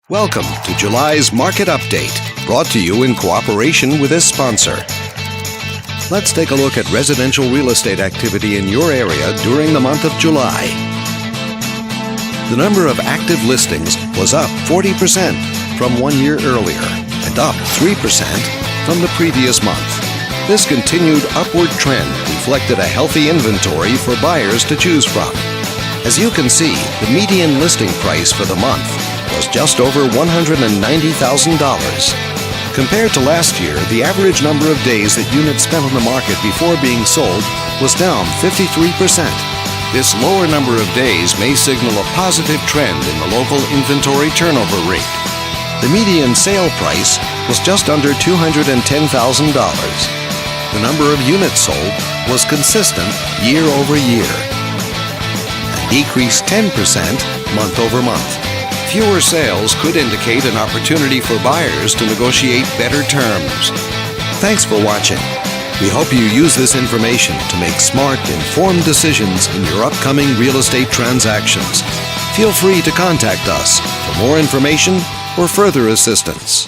Welcome to July's Market Update, brought to you in cooperation with this sponsor. Let's take a look at residential real estate activity in your area during the month of July. The number of active listings was up 40% from 1 year earlier and up 3% from the previous month. This continued upward trend reflected a healthy inventory for buyers to choose from. As you can see, the median listing price for the month was just over $190,000. Compared to last year, the average number of days that units spent on the market before being sold was down 53%. This lower number of days may signal a positive trend in the local inventory turnover rate. The median sale price was just under $210,000. The number of units sold was consistent year over year, and decreased 10% month over month. Fewer sales could indicate an opportunity for buyers to negotiate better terms. Thanks for watching. We hope you use this information to make smart, informed decisions in your upcoming real estate transactions. Feel free to contact us for more information or further assistance.